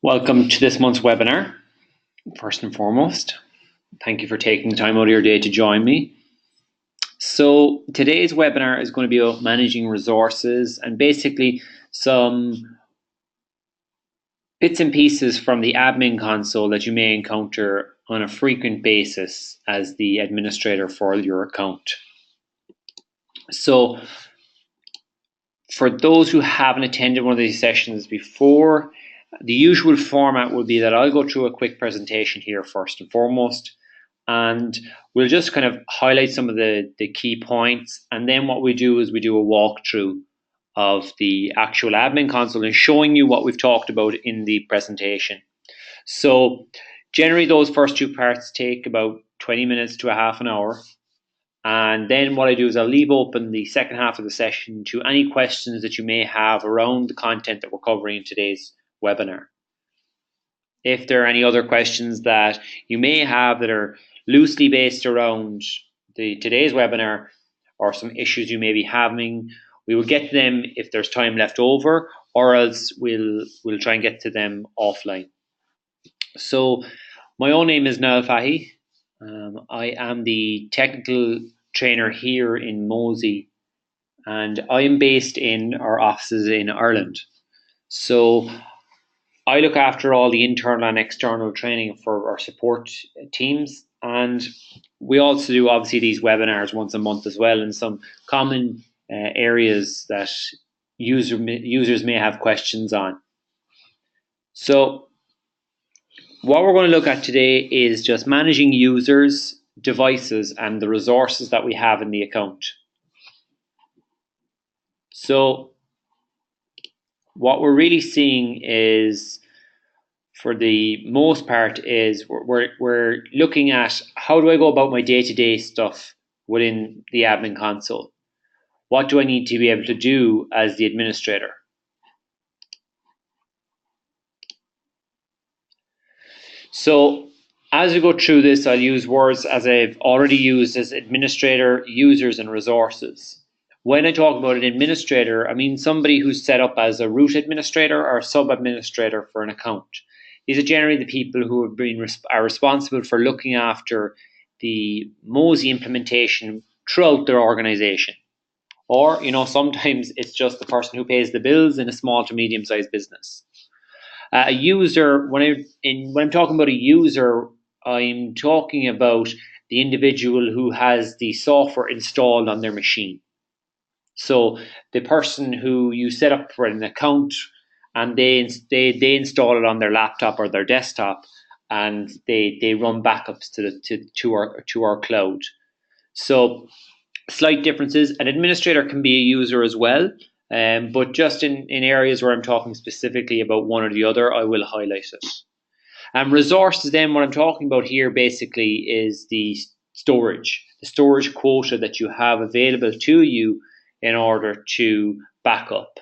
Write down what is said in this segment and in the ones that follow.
Welcome to this month's webinar. First and foremost, thank you for taking the time out of your day to join me. So today's webinar is going to be about managing resources and basically some bits and pieces from the admin console that you may encounter on a frequent basis as the administrator for your account. So for those who haven't attended one of these sessions before, the usual format would be that I'll go through a quick presentation here first and foremost, and we'll just kind of highlight some of the key points. And then what we do is we do a walkthrough of the actual admin console and showing you what we've talked about in the presentation. So generally those first two parts take about 20 minutes to a half an hour. And then what I do is I'll leave open the second half of the session to any questions that you may have around the content that we're covering in today's webinar. If there are any other questions that you may have that are loosely based around today's webinar or some issues you may be having, we will get to them if there's time left over, or else we'll try and get to them offline. So my own name is Niall. I am the technical trainer here in Mozy, and I am based in our offices in Ireland. So I look after all the internal and external training for our support teams, and we also do obviously these webinars once a month as well in some common areas that users may have questions on. So what we're going to look at today is just managing users, devices, and the resources that we have in the account. So what we're really seeing is, for the most part, is we're looking at how do I go about my day-to-day stuff within the admin console? What do I need to be able to do as the administrator? So as we go through this, I'll use words as I've already used as administrator, users, and resources. When I talk about an administrator, I mean somebody who's set up as a root administrator or a sub-administrator for an account. These are generally the people who are responsible for looking after the Mozy implementation throughout their organization. Or, sometimes it's just the person who pays the bills in a small to medium-sized business. A user, when I'm talking about a user, I'm talking about the individual who has the software installed on their machine. So the person who you set up for an account and they install it on their laptop or their desktop, and they run backups to our cloud. So slight differences. An administrator can be a user as well, but just in areas where I'm talking specifically about one or the other, I will highlight it. Resources, then, what I'm talking about here basically is the storage quota that you have available to you in order to back up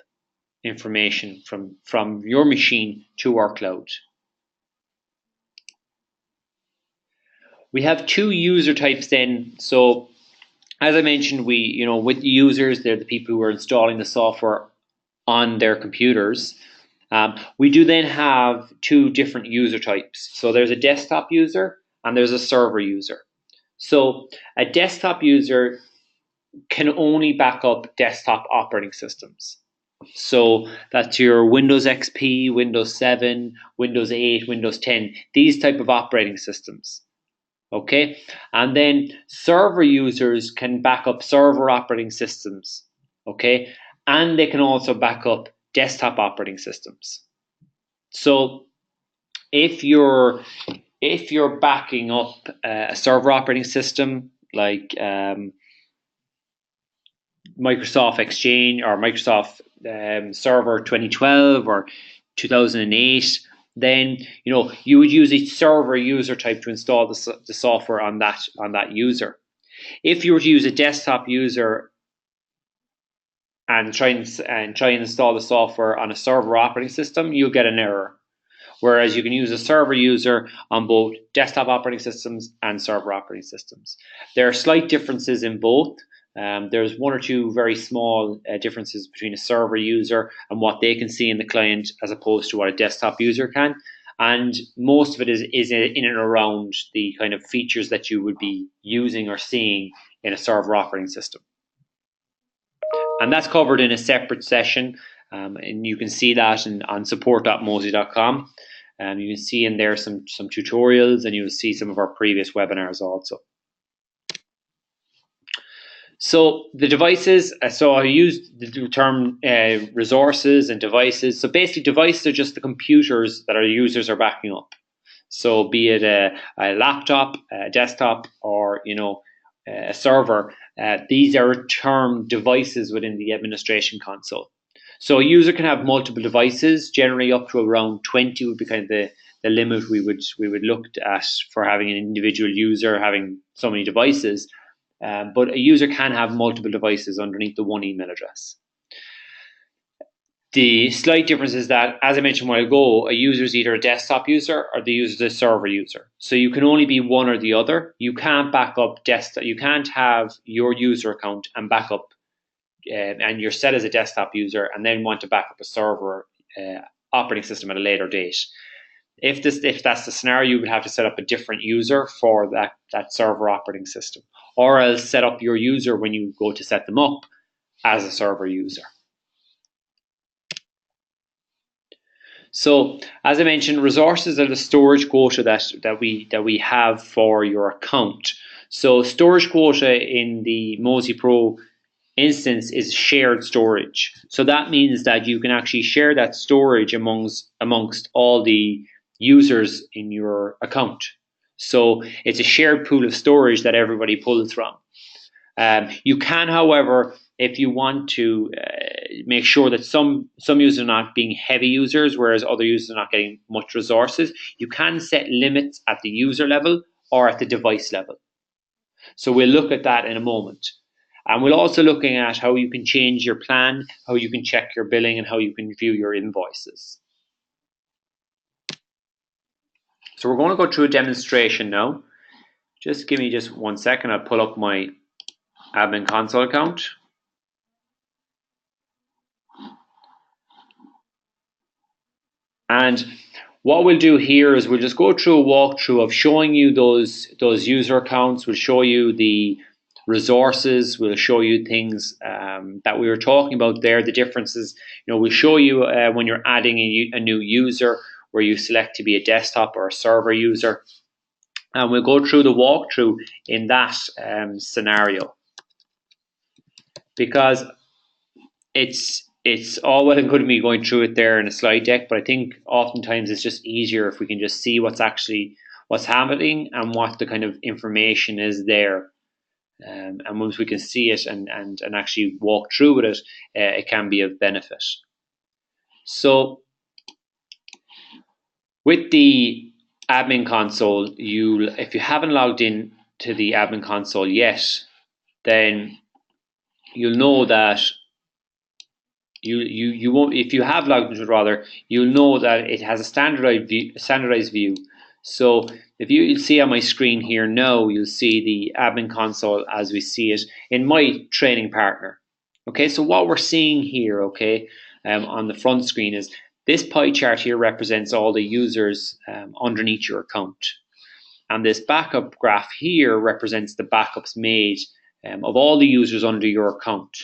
information from your machine to our cloud. We have two user types then. So as I mentioned, with the users, they're the people who are installing the software on their computers. We do then have two different user types. So there's a desktop user and there's a server user. So a desktop user can only back up desktop operating systems. So that's your Windows XP, Windows 7, Windows 8, Windows 10, these type of operating systems. Okay, and then server users can back up server operating systems. Okay, and they can also back up desktop operating systems. So if you're backing up a server operating system like Microsoft Exchange or Microsoft Server 2012 or 2008, then you would use a server user type to install the software on that user. If you were to use a desktop user and try and install the software on a server operating system, you'll get an error. Whereas you can use a server user on both desktop operating systems and server operating systems. There are slight differences in both. There's one or two very small differences between a server user and what they can see in the client as opposed to what a desktop user can. And most of it is in and around the kind of features that you would be using or seeing in a server operating system. And that's covered in a separate session. And you can see that on support.mozy.com. You can see in there some tutorials, and you'll see some of our previous webinars also. So the devices, so I used the term resources and devices. So basically devices are just the computers that our users are backing up. So be it a laptop, a desktop, or a server, these are termed devices within the administration console. So a user can have multiple devices, generally up to around 20 would be kind of the limit we would look at for having an individual user having so many devices. But a user can have multiple devices underneath the one email address. The slight difference is that, as I mentioned a while ago, a user is either a desktop user or the user is a server user. So you can only be one or the other. You can't back up desktop. You can't have your user account and back up, and you're set as a desktop user, and then want to back up a server operating system at a later date. If that's the scenario, you would have to set up a different user for that server operating system, or else set up your user when you go to set them up as a server user. So, as I mentioned, resources are the storage quota that we have for your account. So, storage quota in the Mozy Pro instance is shared storage. So that means that you can actually share that storage amongst all the users in your account. So it's a shared pool of storage that everybody pulls from. You can, however, if you want to make sure that some users are not being heavy users, whereas other users are not getting much resources, you can set limits at the user level or at the device level. So we'll look at that in a moment. And we're also looking at how you can change your plan, how you can check your billing, and how you can view your invoices. So we're going to go through a demonstration now. Just give me just 1 second. I'll pull up my admin console account. And what we'll do here is we'll just go through a walkthrough of showing you those user accounts. We'll show you the resources. We'll show you things that we were talking about there, the differences. We'll show you when you're adding a new user where you select to be a desktop or a server user. And we'll go through the walkthrough in that scenario, because it's all well and good me going through it there in a slide deck, but I think oftentimes it's just easier if we can just see what's happening and what the kind of information is there. And once we can see it and actually walk through with it, it can be of benefit. So with the admin console, if you haven't logged in to the admin console yet, then you'll know that you won't. If you have logged into it, rather, you'll know that it has a standardized view. So if you'll see on my screen here now, you'll see the admin console as we see it in my training partner. Okay, so what we're seeing here, okay, on the front screen is this pie chart here represents all the users underneath your account. And this backup graph here represents the backups made of all the users under your account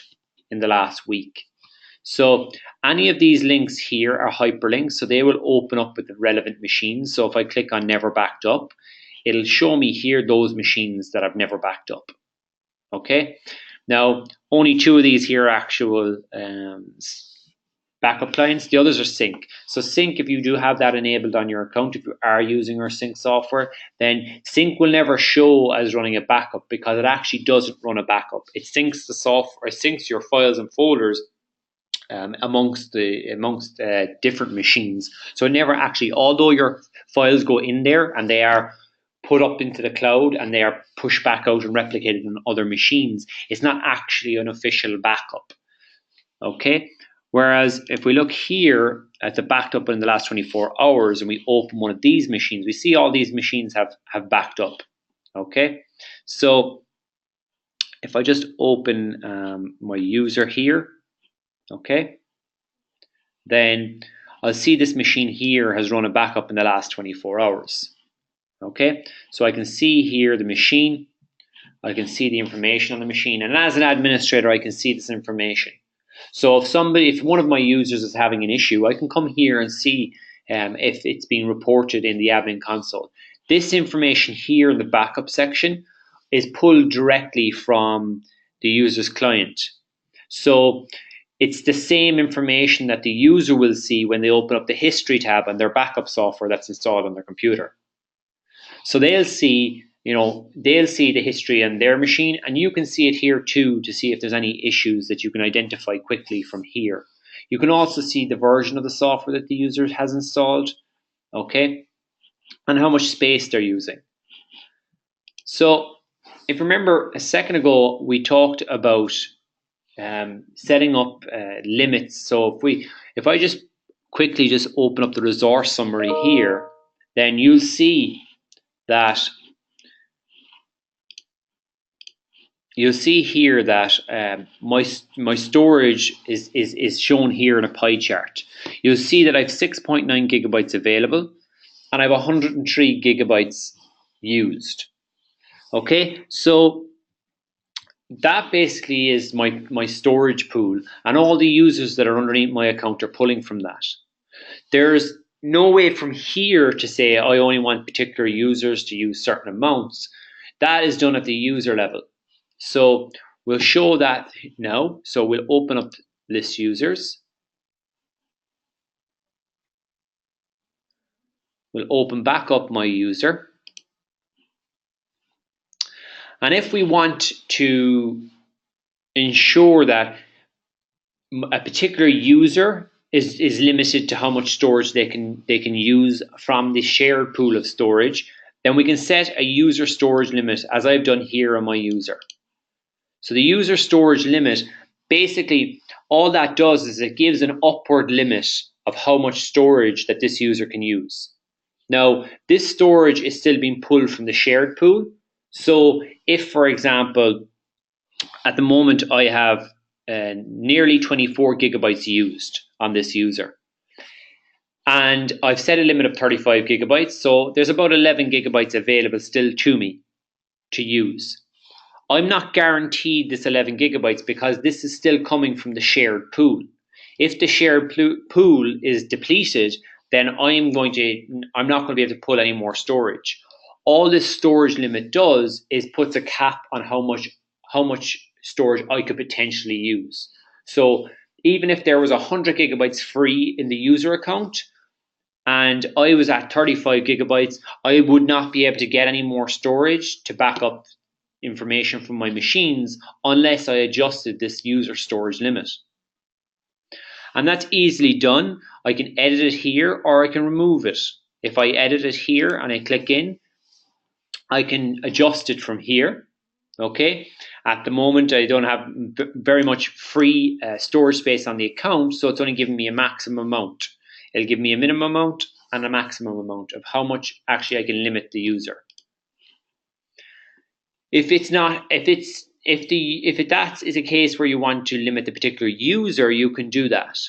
in the last week. So any of these links here are hyperlinks, so they will open up with the relevant machines. So if I click on never backed up, it'll show me here those machines that I've never backed up. Okay, now only 2 of these here are actual backup clients. The others are sync. So sync, if you do have that enabled on your account, if you are using our sync software, then sync will never show as running a backup because it actually doesn't run a backup. It syncs the software, it syncs your files and folders amongst different machines. So it never actually, although your files go in there and they are put up into the cloud and they are pushed back out and replicated on other machines, it's not actually an official backup. Okay. Whereas if we look here at the backed up in the last 24 hours and we open one of these machines, we see all these machines have backed up. Okay. So if I just open my user here, okay, then I'll see this machine here has run a backup in the last 24 hours. Okay, so I can see here the machine, I can see the information on the machine, and as an administrator, I can see this information. So if one of my users is having an issue, I can come here and see if it's being reported in the admin console. This information here in the backup section is pulled directly from the user's client. So it's the same information that the user will see when they open up the history tab on their backup software that's installed on their computer. So they'll see the history on their machine, and you can see it here too to see if there's any issues that you can identify quickly from here. You can also see the version of the software that the user has installed, okay, and how much space they're using. So if you remember a second ago, we talked about setting up limits. So if I just quickly just open up the resource summary here, then you'll see that my storage is shown here in a pie chart. You'll see that I have 6.9 gigabytes available, and I have 103 gigabytes used. Okay, so that basically is my storage pool, and all the users that are underneath my account are pulling from that. There's no way from here to say I only want particular users to use certain amounts. That is done at the user level. So we'll show that now. So we'll open up list users. We'll open back up my user. And if we want to ensure that a particular user is limited to how much storage they can use from the shared pool of storage, then we can set a user storage limit, as I've done here on my user. So the user storage limit, basically all that does is it gives an upward limit of how much storage that this user can use. Now, this storage is still being pulled from the shared pool. So if, for example, at the moment I have nearly 24 gigabytes used on this user, and I've set a limit of 35 gigabytes, so there's about 11 gigabytes available still to me to use. I'm not guaranteed this 11 gigabytes because this is still coming from the shared pool. If the shared pool is depleted, then I'm not going to be able to pull any more storage. All this storage limit does is puts a cap on how much storage I could potentially use. So even if there was 100 gigabytes free in the user account and I was at 35 gigabytes, I would not be able to get any more storage to back up information from my machines unless I adjusted this user storage limit. And that's easily done. I can edit it here or I can remove it. If I edit it here and I click in, I can adjust it from here. Okay, at the moment I don't have very much free storage space on the account, so it's only giving me a maximum amount. It'll give me a minimum amount and a maximum amount of how much actually I can limit the user. If that is a case where you want to limit the particular user, you can do that.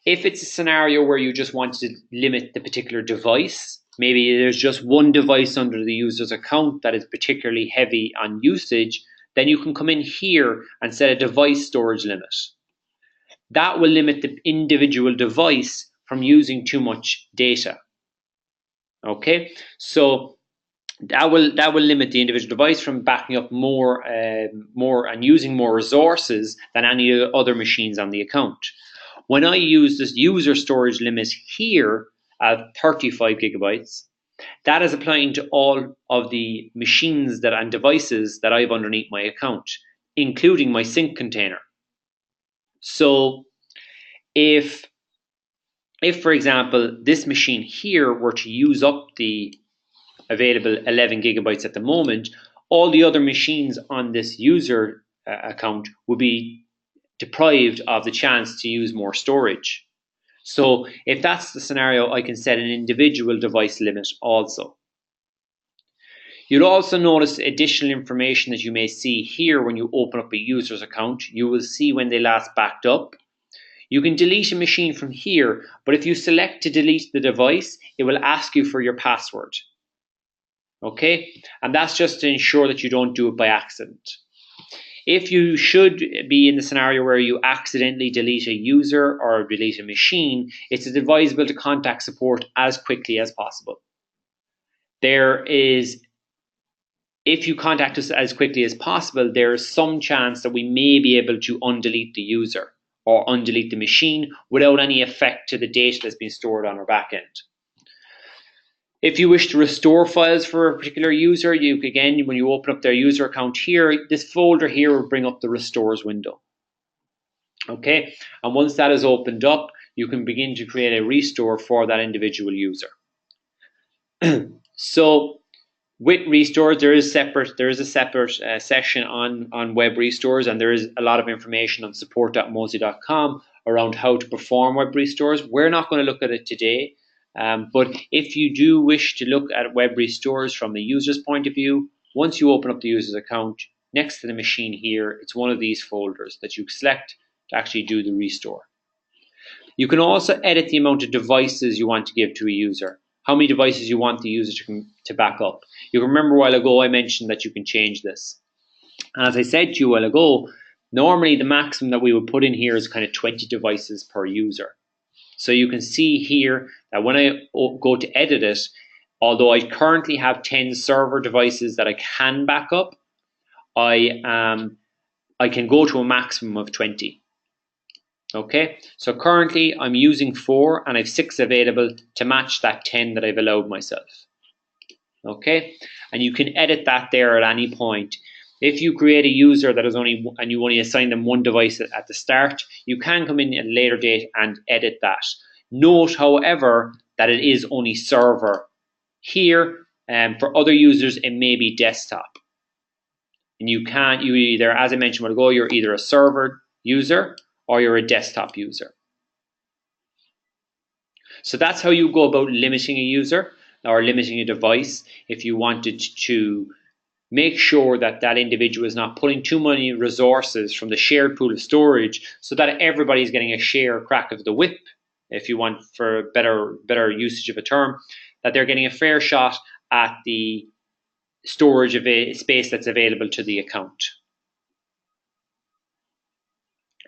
If it's a scenario where you just want to limit the particular device, maybe there's just one device under the user's account that is particularly heavy on usage, then you can come in here and set a device storage limit. That will limit the individual device from using too much data. Okay, so that will limit the individual device from backing up more and using more resources than any other machines on the account. When I use this user storage limit here at 35 gigabytes, that is applying to all of the machines and devices that I have underneath my account, including my sync container. So if for example, this machine here were to use up the available 11 gigabytes at the moment, all the other machines on this user account would be deprived of the chance to use more storage. So if that's the scenario, I can set an individual device limit also. You'll also notice additional information that you may see here when you open up a user's account. You will see when they last backed up. You can delete a machine from here, but if you select to delete the device, it will ask you for your password. Okay, and that's just to ensure that you don't do it by accident. If you should be in the scenario where you accidentally delete a user or delete a machine, it's advisable to contact support as quickly as possible. If you contact us as quickly as possible, there is some chance that we may be able to undelete the user or undelete the machine without any effect to the data that's been stored on our backend. If you wish to restore files for a particular user, again, when you open up their user account here, this folder here will bring up the restores window. Okay, and once that is opened up, you can begin to create a restore for that individual user. So with restores, there is a separate session on web restores, and there is a lot of information on support.mozy.com around how to perform web restores. We're not going to look at it today, but if you do wish to look at web restores from the user's point of view, once you open up the user's account, next to the machine here, it's one of these folders that you select to actually do the restore. You can also edit the amount of devices you want to give to a user, how many devices you want the user to back up. You remember a while ago I mentioned that you can change this. And as I said to you a while ago, normally the maximum that we would put in here is kind of 20 devices per user. So you can see here that when I go to edit it, although I currently have 10 server devices that I can back up, I can go to a maximum of 20. Okay, so currently I'm using 4 and I have 6 available to match that 10 that I've allowed myself. Okay, and you can edit that there at any point. If you create a user that is and you only assign them one device at the start, you can come in at a later date and edit that. Note, however, that it is only server. Here, for other users, it may be desktop. And you either, as I mentioned a while ago, you're either a server user or you're a desktop user. So that's how you go about limiting a user or limiting a device if you wanted to make sure that that individual is not pulling too many resources from the shared pool of storage so that everybody's getting a share crack of the whip, if you want for better usage of a term, that they're getting a fair shot at the storage of a space that's available to the account.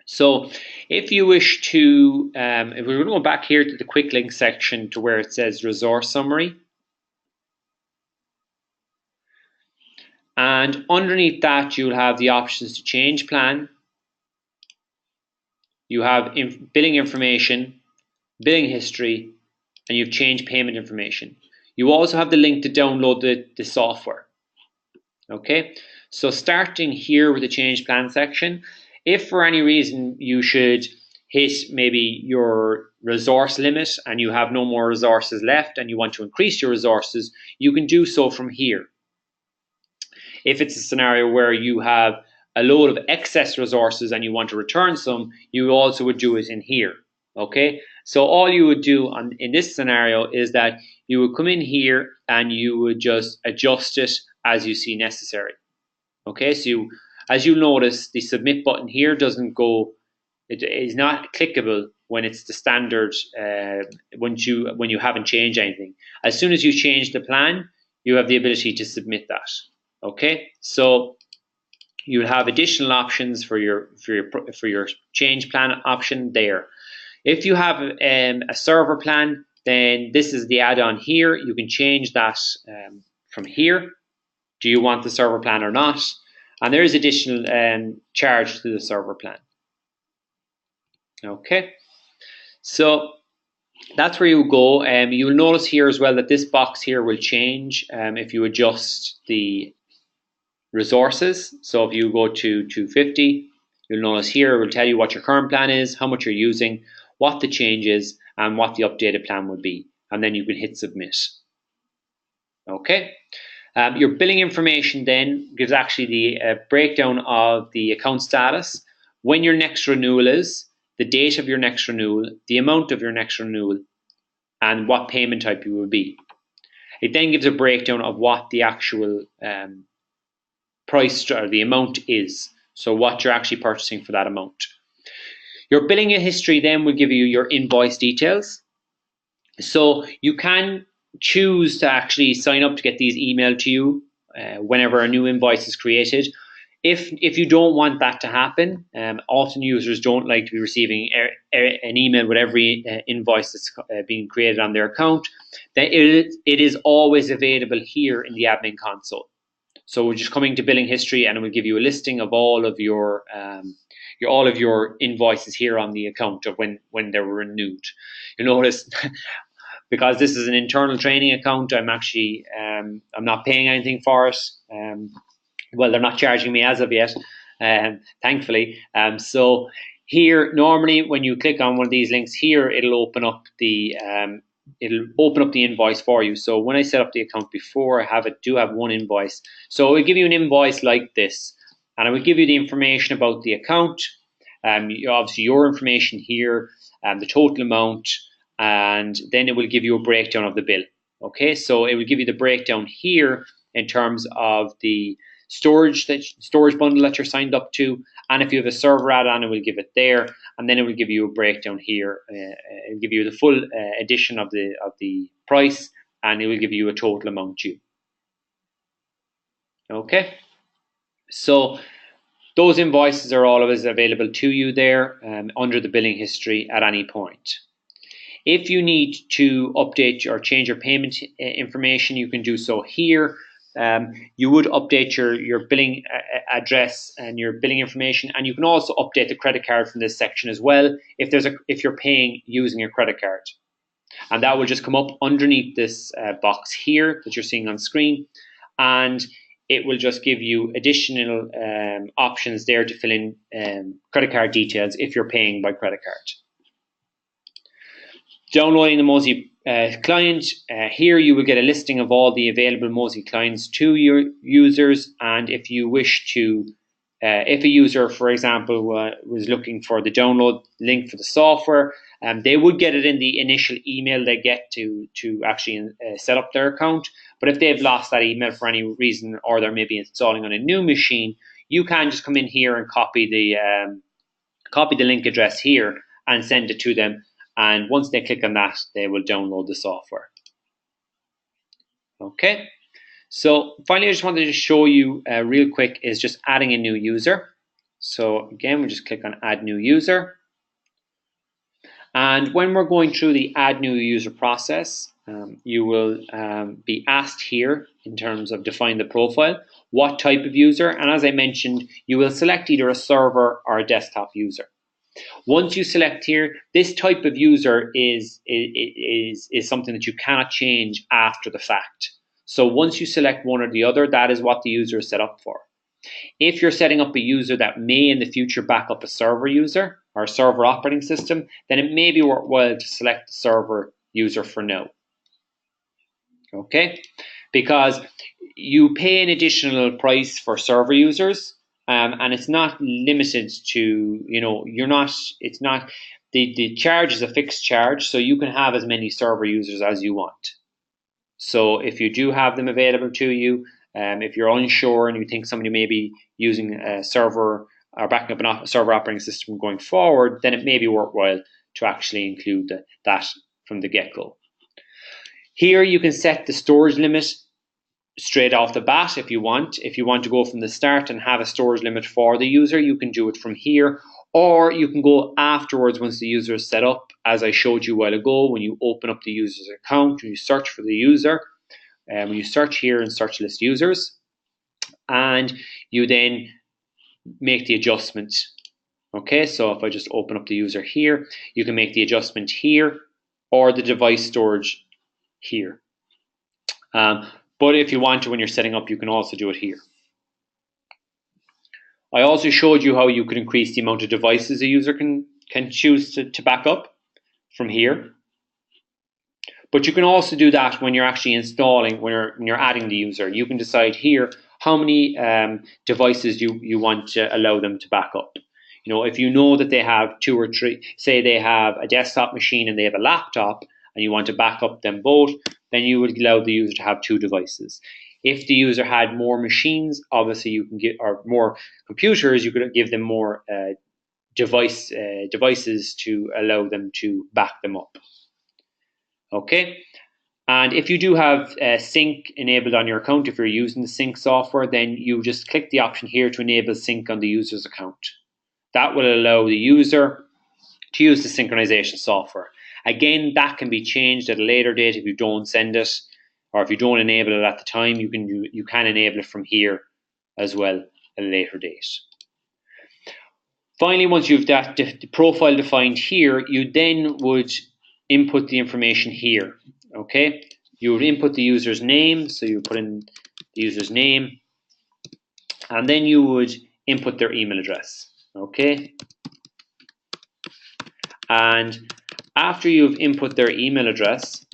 So if you wish to, if we're going to go back here to the quick link section to where it says resource summary, and underneath that you'll have the options to change plan, you have billing information, billing history, and you've changed payment information. You also have the link to download the software. Okay, so starting here with the change plan section, if for any reason you should hit maybe your resource limit and you have no more resources left and you want to increase your resources, you can do so from here. If it's a scenario where you have a load of excess resources and you want to return some, you also would do it in here. Okay, so all you would do in this scenario is that you would come in here and you would just adjust it as you see necessary. Okay, so as you notice, the submit button here doesn't go, it is not clickable when it's the standard, when you haven't changed anything. As soon as you change the plan, you have the ability to submit that. Okay, so you have additional options for your change plan option there. If you have a server plan, then this is the add-on here. You can change that from here. Do you want the server plan or not? And there is additional charge to the server plan. Okay, so that's where you go. You'll notice here as well that this box here will change if you adjust the resources. So if you go to 250, you'll notice here it will tell you what your current plan is, how much you're using, what the change is, and what the updated plan would be. And then you can hit submit. Okay. Your billing information then gives actually the breakdown of the account status, when your next renewal is, the date of your next renewal, the amount of your next renewal, and what payment type you will be. It then gives a breakdown of what the actual price or the amount is. So what you're actually purchasing for that amount. Your billing history then will give you your invoice details. So you can choose to actually sign up to get these emailed to you whenever a new invoice is created. If you don't want that to happen, often users don't like to be receiving an email with every invoice that's being created on their account. That it is always available here in the admin console. So we're just coming to billing history, and it will give you a listing of all of your invoices here on the account of when they were renewed. You'll notice because this is an internal training account, I'm actually I'm not paying anything for it. Well, they're not charging me as of yet, thankfully. So here, normally when you click on one of these links here, it'll open up the invoice for you. So when I set up the account before, I do have one invoice. So it will give you an invoice like this, and I will give you the information about the account. Obviously your information here, the total amount, and then it will give you a breakdown of the bill. Okay, so it will give you the breakdown here in terms of the storage bundle that you're signed up to, and if you have a server add-on, it will give it there, and then it will give you a breakdown here. It will give you the full addition of the price, and it will give you a total amount due. Okay, so those invoices are always available to you there under the billing history at any point. If you need to update or change your payment information, you can do so here. You would update your billing address and your billing information, and you can also update the credit card from this section as well if you're paying using your credit card. And that will just come up underneath this box here that you're seeing on screen, and it will just give you additional options there to fill in credit card details if you're paying by credit card. Downloading the Mozy client, here you will get a listing of all the available Mozy clients to your users, and if you wish to, if a user, for example, was looking for the download link for the software, they would get it in the initial email they get to actually set up their account. But if they've lost that email for any reason, or they're maybe installing on a new machine, you can just come in here and copy the link address here and send it to them. And once they click on that, they will download the software. Okay, so finally, I just wanted to show you real quick is just adding a new user. So again, we just click on Add New User. And when we're going through the Add New User process, you will be asked here in terms of define the profile, what type of user. And as I mentioned, you will select either a server or a desktop user. Once you select here, this type of user is something that you cannot change after the fact. So once you select one or the other, that is what the user is set up for. If you're setting up a user that may in the future back up a server user or a server operating system, then it may be worthwhile to select the server user for now. Okay, because you pay an additional price for server users. And it's not limited to, the charge is a fixed charge, so you can have as many server users as you want. So if you do have them available to you, if you're unsure and you think somebody may be using a server or backing up a server operating system going forward, then it may be worthwhile to actually include that from the get-go. Here you can set the storage limit straight off the bat if you want. If you want to go from the start and have a storage limit for the user, you can do it from here, or you can go afterwards once the user is set up, as I showed you a while ago. When you open up the user's account, when you search for the user, when you search here and search list users, and you then make the adjustment. Okay, so if I just open up the user here, you can make the adjustment here or the device storage here. But if you want to, when you're setting up, you can also do it here. I also showed you how you could increase the amount of devices a user can choose to back up from here. But you can also do that when you're actually installing, when you're adding the user. You can decide here how many devices you want to allow them to back up. If you know that they have 2 or 3, say they have a desktop machine and they have a laptop, and you want to back up them both, then you would allow the user to have 2 devices. If the user had more machines, obviously you can get, or more computers, you could give them more devices to allow them to back them up. Okay. And if you do have sync enabled on your account, if you're using the sync software, then you just click the option here to enable sync on the user's account. That will allow the user to use the synchronization software. Again, that can be changed at a later date if you don't send it, or if you don't enable it at the time, you can enable it from here as well at a later date. Finally, once you've that the profile defined here, you then would input the information here. Okay, you would input the user's name, so you put in the user's name, and then you would input their email address. Okay, and after you've input their email address,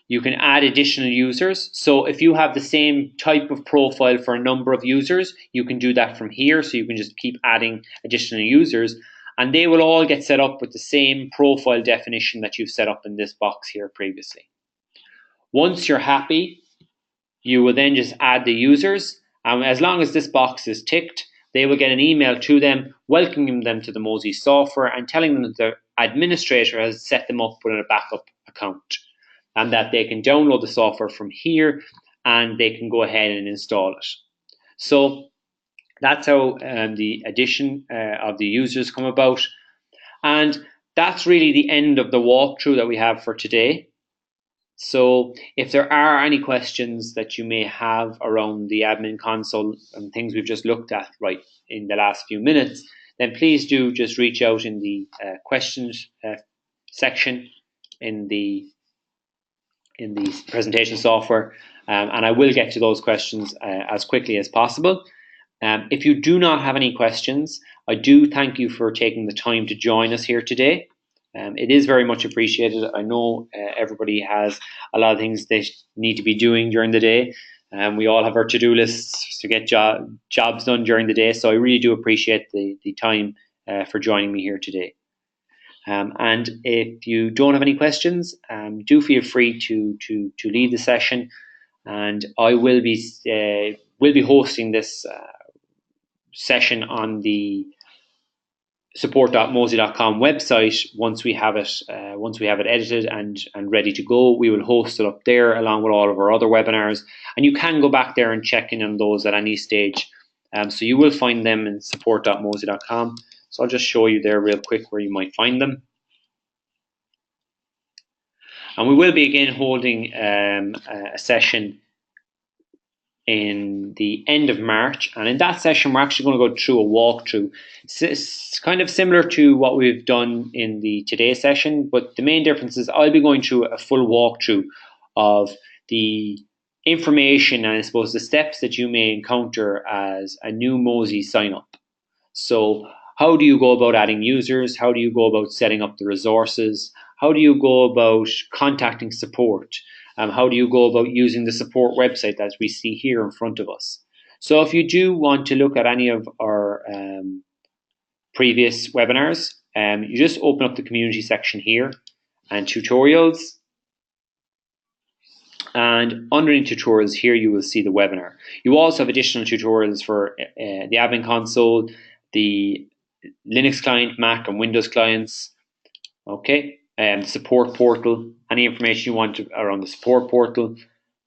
you can add additional users. So if you have the same type of profile for a number of users, you can do that from here. So you can just keep adding additional users, and they will all get set up with the same profile definition that you've set up in this box here previously. Once you're happy, you will then just add the users, and as long as this box is ticked, they will get an email to them welcoming them to the Mozy software and telling them that the administrator has set them up with a backup account, and that they can download the software from here and they can go ahead and install it. So that's how the addition of the users come about. And that's really the end of the walkthrough that we have for today. So if there are any questions that you may have around the admin console and things we've just looked at right in the last few minutes, then please do just reach out in the questions section in the presentation software, and I will get to those questions as quickly as possible. If you do not have any questions, I do thank you for taking the time to join us here today. It is very much appreciated. I know everybody has a lot of things they need to be doing during the day. We all have our to-do lists to get jobs done during the day, so I really do appreciate the time for joining me here today. And if you don't have any questions, do feel free to leave the session, and I will be hosting this session on the support.mozy.com website once we have it edited and ready to go. We will host it up there along with all of our other webinars, and you can go back there and check in on those at any stage. So you will find them in support.mozy.com. So I'll just show you there real quick where you might find them. And we will be again holding a session in the end of March, and in that session we're actually going to go through a walkthrough. It's kind of similar to what we've done in the today session, but the main difference is I'll be going through a full walkthrough of the information and I suppose the steps that you may encounter as a new Mozy sign up. So how do you go about adding users? How do you go about setting up the resources? How do you go about contacting support? How do you go about using the support website that we see here in front of us? So if you do want to look at any of our previous webinars, you just open up the community section here and tutorials. And underneath tutorials here, you will see the webinar. You also have additional tutorials for the admin console, the Linux client, Mac and Windows clients. Okay. Support portal, any information you want around the support portal,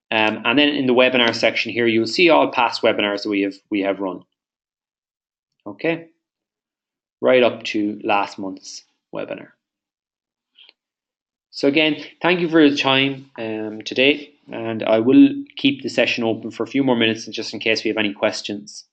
and then in the webinar section here, you'll see all past webinars that we have run. Okay, right up to last month's webinar. So again, thank you for your time today, and I will keep the session open for a few more minutes just in case we have any questions.